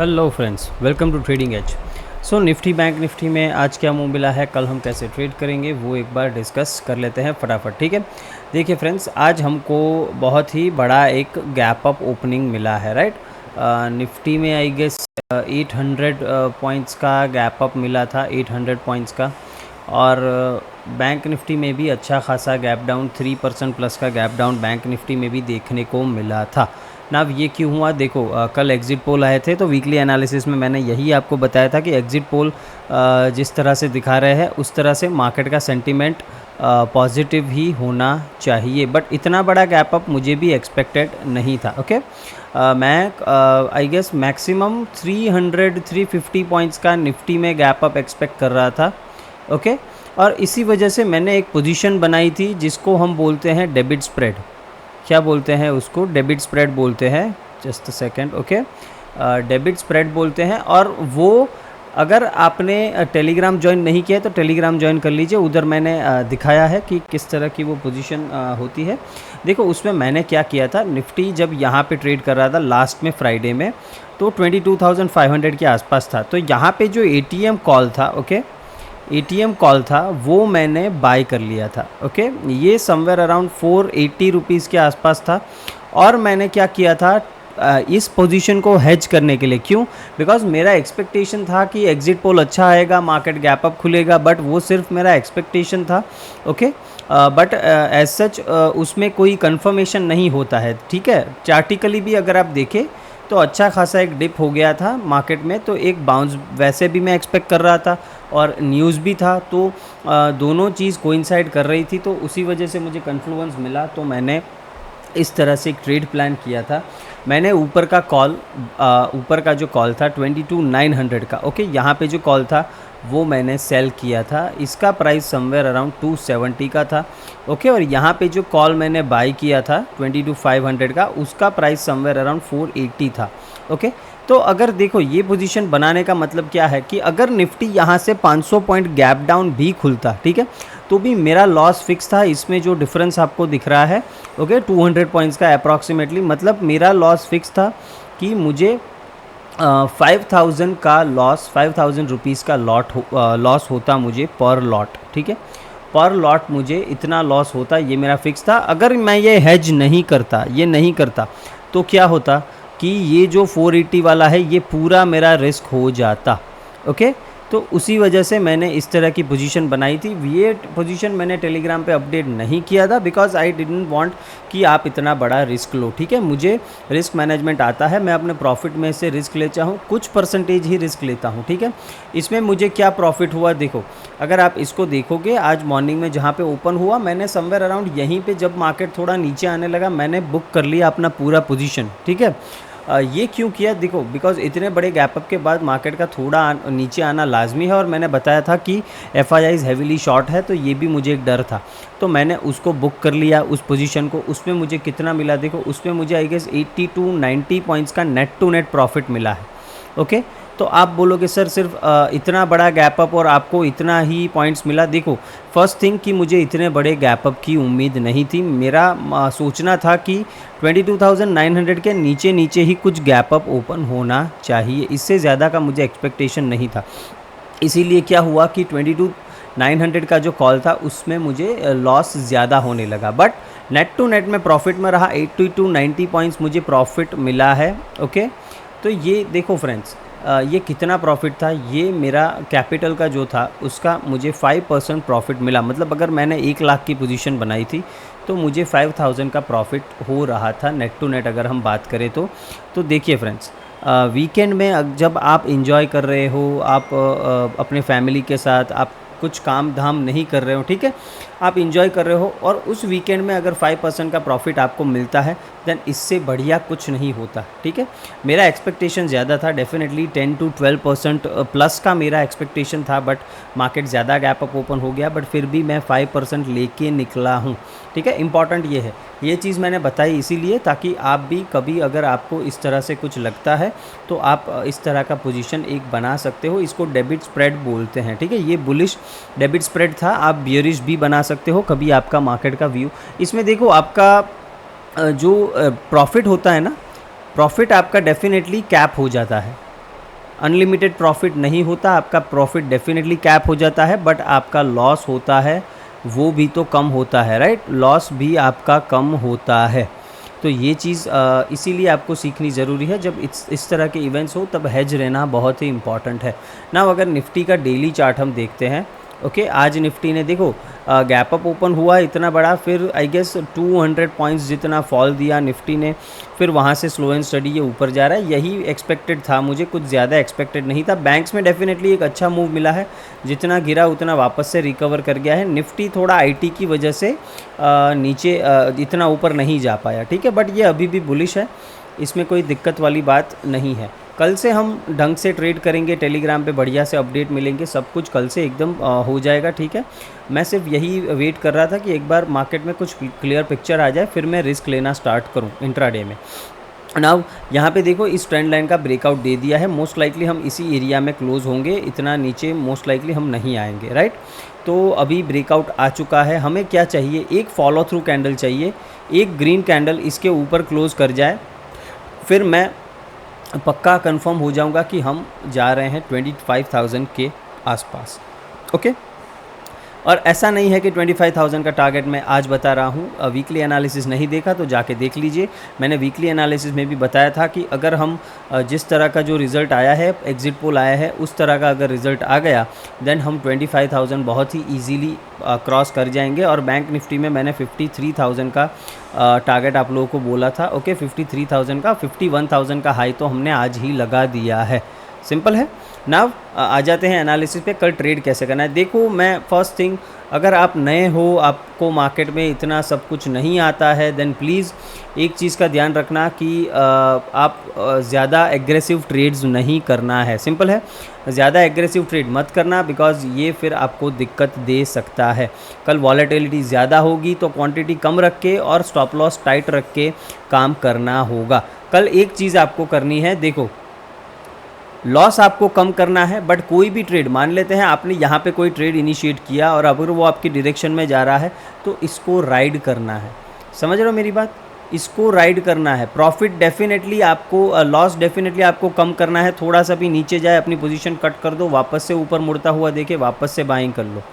Hello friends, welcome to trading edge. So Nifty Bank Nifty में आज क्या move मिला है, कल हम कैसे ट्रेड करेंगे वो एक बार डिस्कस कर लेते हैं फटाफट। ठीक है, देखिए फ्रेंड्स, आज हमको बहुत ही बड़ा एक गैप अप ओपनिंग मिला है, राइट। निफ्टी में आई गेस 800 पॉइंट्स का गैप अप मिला था, 800 पॉइंट्स का। और बैंक निफ्टी में भी अच्छा खासा गैप डाउन, 3% प्लस का गैप डाउन बैंक निफ्टी में भी देखने को मिला था ना। ये क्यों हुआ, देखो कल एग्जिट पोल आए थे तो वीकली एनालिसिस में मैंने यही आपको बताया था कि एग्जिट पोल जिस तरह से दिखा रहे हैं उस तरह से मार्केट का सेंटीमेंट पॉजिटिव ही होना चाहिए, बट इतना बड़ा गैप अप मुझे भी एक्सपेक्टेड नहीं था। ओके, मैं आई गेस मैक्सिमम 300-350 पॉइंट्स का निफ्टी में गैप अप एक्सपेक्ट कर रहा था। ओके, और इसी वजह से मैंने एक पोजीशन बनाई थी जिसको हम बोलते हैं डेबिट स्प्रेड। क्या बोलते हैं उसको? डेबिट स्प्रेड बोलते हैं। Just a second. Okay, debit spread बोलते हैं। और वो अगर आपने टेलीग्राम ज्वाइन नहीं किया है तो टेलीग्राम ज्वाइन कर लीजिए, उधर मैंने दिखाया है कि किस तरह की वो पोजीशन होती है। देखो उसमें मैंने क्या किया था, निफ्टी जब यहाँ पे ट्रेड कर रहा था लास्ट में फ्राइडे में तो 22,500 के आसपास था। तो यहाँ पे जो एटीएम कॉल था, ओके, एटीएम कॉल था वो मैंने बाय कर लिया था। ओके, ये समवेयर अराउंड 480 रुपीज़ के आसपास था। और मैंने क्या किया था, इस पोजीशन को हेज करने के लिए। क्यों? बिकॉज मेरा एक्सपेक्टेशन था कि एग्जिट पोल अच्छा आएगा, मार्केट गैप अप खुलेगा, बट वो सिर्फ मेरा एक्सपेक्टेशन था। ओके, बट एज सच उसमें कोई कंफर्मेशन नहीं होता है। ठीक है, चार्टिकली भी अगर आप देखें तो अच्छा खासा एक डिप हो गया था मार्केट में, तो एक बाउंस वैसे भी मैं एक्सपेक्ट कर रहा था और न्यूज़ भी था, तो दोनों चीज़ कोइंसाइड कर रही थी, तो उसी वजह से मुझे कन्फ्लुएंस मिला। तो मैंने इस तरह से एक ट्रेड प्लान किया था। मैंने ऊपर का जो कॉल था 22,900 का, ओके, यहाँ पे जो कॉल था वो मैंने सेल किया था। इसका प्राइस समवेयर अराउंड 270 का था। ओके, और यहाँ पे जो कॉल मैंने बाई किया था 22,500 का, उसका प्राइस समवेयर अराउंड 480 था। ओके, तो अगर देखो ये पोजीशन बनाने का मतलब क्या है कि अगर निफ्टी यहाँ से 500 पॉइंट गैप डाउन भी खुलता, ठीक है, तो भी मेरा लॉस फिक्स था। इसमें जो डिफरेंस आपको दिख रहा है, ओके, 200 पॉइंट्स का अप्रॉक्सीमेटली, मतलब मेरा लॉस फिक्स था कि मुझे 5,000 का लॉस, 5,000 रुपीज़ का लॉस होता मुझे पर लॉट। ठीक है, पर लॉट मुझे इतना लॉस होता, ये मेरा फिक्स था। अगर मैं ये हेज नहीं करता तो क्या होता कि ये जो 480 वाला है ये पूरा मेरा रिस्क हो जाता। ओके, तो उसी वजह से मैंने इस तरह की पोजीशन बनाई थी। ये पोजीशन मैंने टेलीग्राम पे अपडेट नहीं किया था बिकॉज आई डिडंट वांट कि आप इतना बड़ा रिस्क लो। ठीक है, मुझे रिस्क मैनेजमेंट आता है, मैं अपने प्रॉफिट में से रिस्क लेता हूँ, कुछ परसेंटेज ही रिस्क लेता हूँ। ठीक है, इसमें मुझे क्या प्रॉफिट हुआ, देखो अगर आप इसको देखोगे आज मॉर्निंग में जहाँ पे ओपन हुआ, मैंने समवेयर अराउंड यहीं पे जब मार्केट थोड़ा नीचे आने लगा मैंने बुक कर लिया अपना पूरा पोजीशन। ठीक है, ये क्यों किया, देखो बिकॉज इतने बड़े गैप अप के बाद मार्केट का थोड़ा नीचे आना लाजमी है, और मैंने बताया था कि FIIs हेविली शॉर्ट है, तो ये भी मुझे एक डर था, तो मैंने उसको बुक कर लिया उस पोजीशन को। उसमें मुझे कितना मिला, देखो उसमें मुझे आई गेस 80 to 90 पॉइंट्स का नेट टू नेट प्रॉफिट मिला है। ओके, तो आप बोलोगे सर सिर्फ इतना बड़ा गैप अप और आपको इतना ही पॉइंट्स मिला। देखो फर्स्ट थिंग कि मुझे इतने बड़े गैप अप की उम्मीद नहीं थी। मेरा सोचना था कि 22,900 के नीचे नीचे ही कुछ गैप अप ओपन होना चाहिए, इससे ज़्यादा का मुझे एक्सपेक्टेशन नहीं था। इसीलिए क्या हुआ कि 22,900 का जो कॉल था उसमें मुझे लॉस ज़्यादा होने लगा, बट नेट टू नेट में प्रॉफिट में रहा। 80 to 90 पॉइंट्स मुझे प्रॉफिट मिला है। ओके, तो ये देखो फ्रेंड्स, ये कितना प्रॉफिट था, ये मेरा कैपिटल का जो था उसका मुझे 5% प्रॉफिट मिला। मतलब अगर मैंने 1 लाख की पोजीशन बनाई थी तो मुझे 5,000 का प्रॉफिट हो रहा था नेट टू नेट, अगर हम बात करें तो देखिए फ्रेंड्स, वीकेंड में जब आप इंजॉय कर रहे हो, आप अपने फैमिली के साथ आप कुछ काम धाम नहीं कर रहे हो, ठीक है, आप इंजॉय कर रहे हो, और उस वीकेंड में अगर 5% का प्रॉफिट आपको मिलता है देन इससे बढ़िया कुछ नहीं होता। ठीक है, मेरा एक्सपेक्टेशन ज़्यादा था, डेफिनेटली 10 to 12% प्लस का मेरा एक्सपेक्टेशन था, बट मार्केट ज़्यादा गैप अप ओपन हो गया, बट फिर भी मैं 5% लेके निकला हूँ। ठीक है, इंपॉर्टेंट ये है, ये चीज़ मैंने बताई इसीलिए ताकि आप भी कभी अगर आपको इस तरह से कुछ लगता है तो आप इस तरह का पोजीशन एक बना सकते हो। इसको डेबिट स्प्रेड बोलते हैं। ठीक है, ये बुलिश डेबिट स्प्रेड था, आप बियरिश भी बना सकते हो कभी आपका मार्केट का व्यू। इसमें देखो आपका जो प्रॉफिट होता है ना, प्रॉफिट आपका डेफिनेटली कैप हो जाता है। अनलिमिटेड प्रॉफिट नहीं होता, आपका प्रॉफिट डेफिनेटली कैप हो जाता है, बट आपका लॉस होता है वो भी तो कम होता है, राइट। लॉस भी आपका कम होता है। तो ये चीज़ इसीलिए आपको सीखनी ज़रूरी है। जब इस तरह के इवेंट्स हो तब हेज रहना बहुत ही इंपॉर्टेंट है ना। अगर निफ्टी का डेली चार्ट हम देखते हैं, ओके, आज निफ्टी ने देखो गैप अप ओपन हुआ इतना बड़ा, फिर आई गेस 200 पॉइंट्स जितना फॉल दिया निफ्टी ने, फिर वहाँ से स्लो एंड स्टडी ये ऊपर जा रहा है। यही एक्सपेक्टेड था, मुझे कुछ ज़्यादा एक्सपेक्टेड नहीं था। बैंक्स में डेफिनेटली एक अच्छा मूव मिला है, जितना गिरा उतना वापस से रिकवर कर गया है। निफ्टी थोड़ा आईटी की वजह से नीचे इतना ऊपर नहीं जा पाया, ठीक है, बट ये अभी भी बुलिश है, इसमें कोई दिक्कत वाली बात नहीं है। कल से हम ढंग से ट्रेड करेंगे, टेलीग्राम पे बढ़िया से अपडेट मिलेंगे, सब कुछ कल से एकदम हो जाएगा, ठीक है। मैं सिर्फ यही वेट कर रहा था कि एक बार मार्केट में कुछ क्लियर पिक्चर आ जाए, फिर मैं रिस्क लेना स्टार्ट करूं इंट्राडे में। नाउ यहाँ पे देखो इस ट्रेंड लाइन का ब्रेकआउट दे दिया है, मोस्ट लाइकली हम इसी एरिया में क्लोज होंगे, इतना नीचे मोस्ट लाइकली हम नहीं आएंगे, राइट। तो अभी ब्रेकआउट आ चुका है, हमें क्या चाहिए, एक फॉलो थ्रू कैंडल चाहिए, एक ग्रीन कैंडल इसके ऊपर क्लोज कर जाए, फिर मैं पक्का कंफर्म हो जाऊंगा कि हम जा रहे हैं 25,000 के आसपास, ओके। और ऐसा नहीं है कि 25,000 का टारगेट मैं आज बता रहा हूँ, वीकली एनालिसिस नहीं देखा तो जाके देख लीजिए। मैंने वीकली एनालिसिस में भी बताया था कि अगर हम जिस तरह का जो रिज़ल्ट आया है, एग्जिट पोल आया है, उस तरह का अगर रिज़ल्ट आ गया देन हम 25,000 बहुत ही ईजीली क्रॉस कर जाएंगे। और बैंक निफ्टी में मैंने 53,000 का टारगेट आप लोगों को बोला था, ओके। 53,000 का 51,000 का हाई तो हमने आज ही लगा दिया है, सिंपल है। नाउ आ जाते हैं एनालिसिस पे, कल ट्रेड कैसे करना है। देखो मैं फर्स्ट थिंग, अगर आप नए हो, आपको मार्केट में इतना सब कुछ नहीं आता है, देन प्लीज़ एक चीज़ का ध्यान रखना कि आप ज़्यादा एग्रेसिव ट्रेड्स नहीं करना है, सिंपल है। ज़्यादा एग्रेसिव ट्रेड मत करना, बिकॉज ये फिर आपको दिक्कत दे सकता है। कल वॉलेटिलिटी ज़्यादा होगी तो क्वांटिटी कम रख के और स्टॉप लॉस टाइट रख के काम करना होगा। कल एक चीज़ आपको करनी है, देखो लॉस आपको कम करना है, बट कोई भी ट्रेड, मान लेते हैं आपने यहाँ पे कोई ट्रेड इनिशिएट किया और अगर वो आपकी डायरेक्शन में जा रहा है तो इसको राइड करना है, समझ रहे हो मेरी बात, इसको राइड करना है। प्रॉफिट डेफिनेटली आपको, लॉस डेफिनेटली आपको कम करना है। थोड़ा सा भी नीचे जाए अपनी पोजीशन कट कर दो, वापस से ऊपर मुड़ता हुआ देखे वापस से बाइंग कर लो,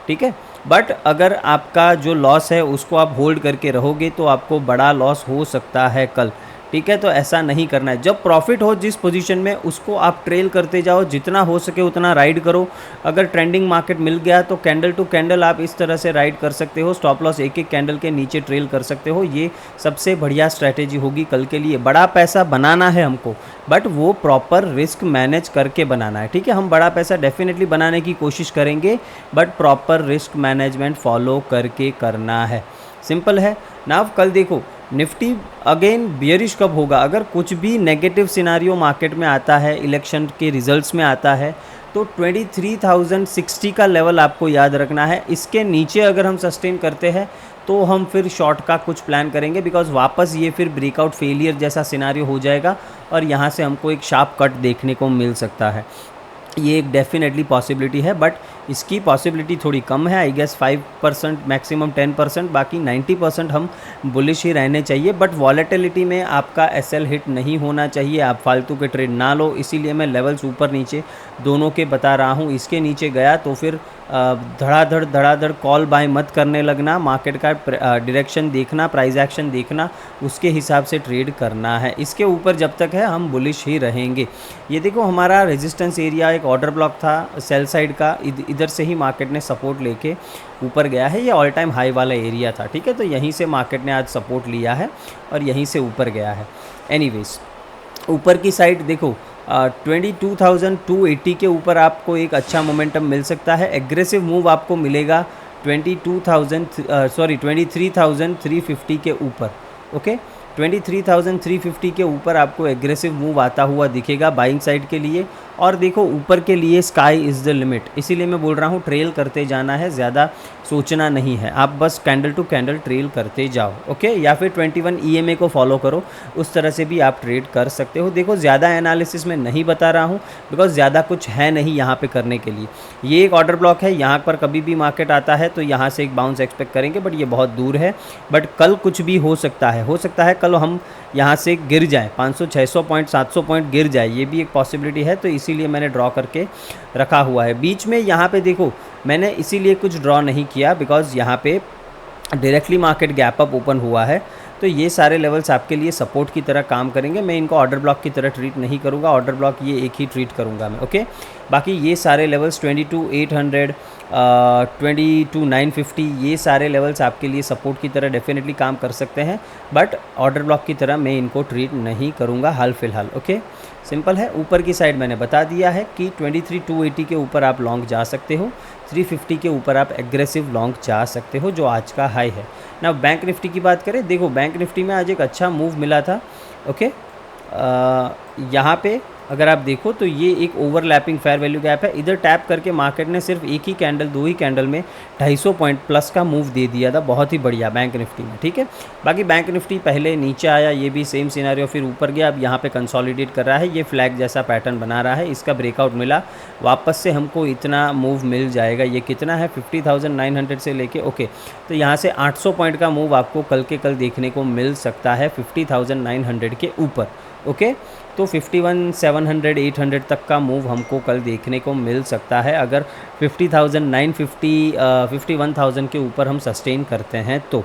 ठीक है। बट अगर आपका जो लॉस है उसको आप होल्ड करके रहोगे तो आपको बड़ा लॉस हो सकता है कल, ठीक है। तो ऐसा नहीं करना है। जब प्रॉफिट हो जिस पोजीशन में उसको आप ट्रेल करते जाओ, जितना हो सके उतना राइड करो। अगर ट्रेंडिंग मार्केट मिल गया तो कैंडल टू कैंडल आप इस तरह से राइड कर सकते हो, स्टॉप लॉस एक एक कैंडल के नीचे ट्रेल कर सकते हो। ये सबसे बढ़िया स्ट्रैटेजी होगी कल के लिए। बड़ा पैसा बनाना है हमको, बट वो प्रॉपर रिस्क मैनेज करके बनाना है, ठीक है। हम बड़ा पैसा डेफिनेटली बनाने की कोशिश करेंगे, but proper risk management follow करके करना है, सिंपल है ना। कल देखो निफ्टी अगेन बियरिश कब होगा, अगर कुछ भी नेगेटिव सिनारियो मार्केट में आता है, इलेक्शन के रिजल्ट्स में आता है, तो 23,060 का लेवल आपको याद रखना है। इसके नीचे अगर हम सस्टेन करते हैं तो हम फिर शॉर्ट का कुछ प्लान करेंगे, बिकॉज वापस ये फिर ब्रेकआउट फेलियर जैसा सिनारियो हो जाएगा और यहाँ से हमको एक शार्प कट देखने को मिल सकता है। ये एक डेफिनेटली पॉसिबिलिटी है, बट इसकी पॉसिबिलिटी थोड़ी कम है, आई गेस 5%, मैक्सिमम 10%, बाकी 90% हम बुलिश ही रहने चाहिए। बट वॉलेटिलिटी में आपका एसएल हिट नहीं होना चाहिए, आप फालतू के ट्रेड ना लो, इसीलिए मैं लेवल्स ऊपर नीचे दोनों के बता रहा हूँ। इसके नीचे गया तो फिर धड़ाधड़ कॉल बाय मत करने लगना, मार्केट का डायरेक्शन देखना, प्राइस एक्शन देखना, उसके हिसाब से ट्रेड करना है। इसके ऊपर जब तक है हम बुलिश ही रहेंगे। ये देखो हमारा रेजिस्टेंस एरिया एक ऑर्डर ब्लॉक था सेल साइड का, इधर से ही मार्केट ने सपोर्ट लेके ऊपर गया है, ये ऑल टाइम हाई वाला एरिया था, ठीक है। तो यहीं से मार्केट ने आज सपोर्ट लिया है और यहीं से ऊपर गया है। एनीवेज ऊपर की साइड देखो 22,280 के ऊपर आपको एक अच्छा मोमेंटम मिल सकता है। एग्रेसिव मूव आपको मिलेगा 23,350 के ऊपर, ओके। 23,350 के ऊपर आपको एग्रेसिव मूव आता हुआ दिखेगा बाइंग साइड के लिए। और देखो ऊपर के लिए स्काई इज़ द लिमिट, इसीलिए मैं बोल रहा हूँ ट्रेल करते जाना है, ज़्यादा सोचना नहीं है, आप बस कैंडल टू कैंडल ट्रेल करते जाओ, ओके। या फिर 21 EMA को फॉलो करो, उस तरह से भी आप ट्रेड कर सकते हो। देखो ज़्यादा एनालिसिस में नहीं बता रहा हूँ, बिकॉज ज़्यादा कुछ है नहीं यहाँ पे करने के लिए। ये एक ऑर्डर ब्लॉक है, यहाँ पर कभी भी मार्केट आता है तो यहाँ से एक बाउंस एक्सपेक्ट करेंगे, बट ये बहुत दूर है। बट कल कुछ भी हो सकता है, कल हम यहाँ से गिर जाए 500 600 पॉइंट 700 पॉइंट गिर जाए, ये भी एक पॉसिबिलिटी है, तो इसीलिए मैंने ड्रॉ करके रखा हुआ है। बीच में यहाँ पे देखो मैंने इसीलिए कुछ ड्रॉ नहीं किया बिकॉज़ यहाँ पे directly market gap up open हुआ है, तो ये सारे लेवल्स आपके लिए सपोर्ट की तरह काम करेंगे। मैं इनको ऑर्डर ब्लॉक की तरह ट्रीट नहीं करूँगा, ऑर्डर ब्लॉक ये एक ही ट्रीट करूँगा मैं, ओके। बाकी ये सारे लेवल्स 22,800 22,950 ये सारे लेवल्स आपके लिए सपोर्ट की तरह डेफिनेटली काम कर सकते हैं, बट ऑर्डर ब्लॉक की तरह मैं इनको ट्रीट नहीं करूँगा हाल फिलहाल, ओके। सिंपल है। ऊपर की साइड मैंने बता दिया है कि 23,280 के ऊपर आप लॉन्ग जा सकते हो, 350 के ऊपर आप एग्रेसिव लॉन्ग जा सकते हो जो आज का हाई है ना। बैंक निफ्टी की बात करें, देखो बैंक निफ्टी में आज एक अच्छा मूव मिला था, ओके। यहाँ पे अगर आप देखो तो ये एक ओवरलैपिंग फेयर वैल्यू गैप है, इधर टैप करके मार्केट ने सिर्फ एक ही कैंडल 2 ही कैंडल में 250 पॉइंट प्लस का मूव दे दिया था, बहुत ही बढ़िया बैंक निफ्टी में, ठीक है। बाकी बैंक निफ्टी पहले नीचे आया, ये भी सेम सिनेरियो, फिर ऊपर गया, अब यहाँ पे कंसोलिडेट कर रहा है, ये फ्लैग जैसा पैटर्न बना रहा है, इसका ब्रेकआउट मिला, वापस से हमको इतना मूव मिल जाएगा। ये कितना है 50,900 से लेके, ओके, तो यहाँ से 800 पॉइंट का मूव आपको कल के कल देखने को मिल सकता है 50,900 के ऊपर, ओके। तो 51,700 800 तक का मूव हमको कल देखने को मिल सकता है अगर 50,950 51,000 के ऊपर हम सस्टेन करते हैं तो।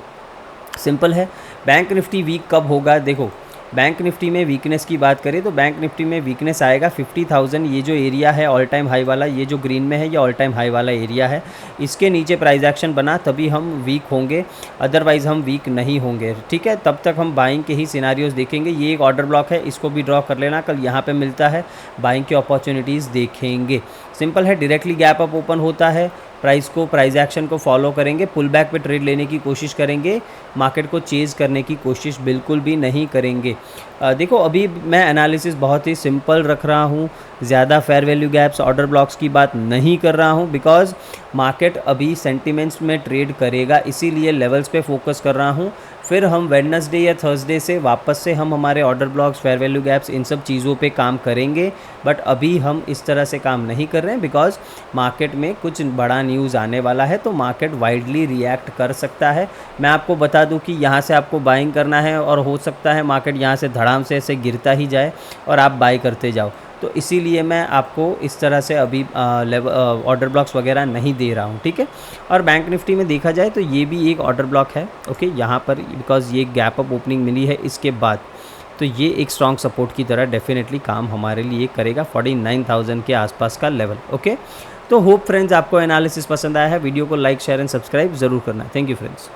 सिंपल है। बैंक निफ्टी वीक कब होगा, देखो बैंक निफ्टी में वीकनेस की बात करें तो बैंक निफ्टी में वीकनेस आएगा 50,000, ये जो एरिया है ऑल टाइम हाई वाला, ये जो ग्रीन में है ये ऑल टाइम हाई वाला एरिया है, इसके नीचे प्राइस एक्शन बना तभी हम वीक होंगे, अदरवाइज़ हम वीक नहीं होंगे, ठीक है। तब तक हम बाइंग के ही सिनारियोज देखेंगे। ये एक ऑर्डर ब्लॉक है, इसको भी ड्रॉ कर लेना, कल यहाँ पे मिलता है, बाइंग की अपॉर्चुनिटीज़ देखेंगे। सिंपल है। डायरेक्टली गैप अप ओपन होता है, प्राइस एक्शन को फॉलो करेंगे, पुल बैक पे ट्रेड लेने की कोशिश करेंगे, मार्केट को चेज़ करने की कोशिश बिल्कुल भी नहीं करेंगे। देखो अभी मैं एनालिसिस बहुत ही सिंपल रख रहा हूँ, ज़्यादा fair value gaps order blocks की बात नहीं कर रहा हूँ बिकॉज़ मार्केट अभी सेंटिमेंट्स में ट्रेड करेगा, इसीलिए लेवल्स पे फोकस कर रहा हूँ। फिर हम वेडनेसडे या थर्सडे से वापस से हम हमारे order blocks, fair value gaps, इन सब चीज़ों पे काम करेंगे, बट अभी हम इस तरह से काम नहीं कर रहे हैं बिकॉज़ मार्केट में कुछ बड़ा न्यूज़ आने वाला है, तो मार्केट वाइडली रिएक्ट कर सकता है। मैं आपको बता दूं कि यहाँ से आपको बाइंग करना है और हो सकता है मार्केट यहाँ से धड़ाम से ऐसे गिरता ही जाए और आप बाई करते जाओ, तो इसीलिए मैं आपको इस तरह से अभी ऑर्डर ब्लॉक्स वगैरह नहीं दे रहा हूँ, ठीक है। और बैंक निफ्टी में देखा जाए तो ये भी एक ऑर्डर ब्लॉक है, ओके, यहाँ पर बिकॉज ये गैप अप ओपनिंग मिली है इसके बाद, तो ये एक स्ट्रॉन्ग सपोर्ट की तरह डेफिनेटली काम हमारे लिए करेगा 49,000 के आसपास का लेवल, ओके। तो होप फ्रेंड्स आपको एनालिसिस पसंद आया है, वीडियो को लाइक शेयर एंड सब्सक्राइब ज़रूर करना है। Thank you friends.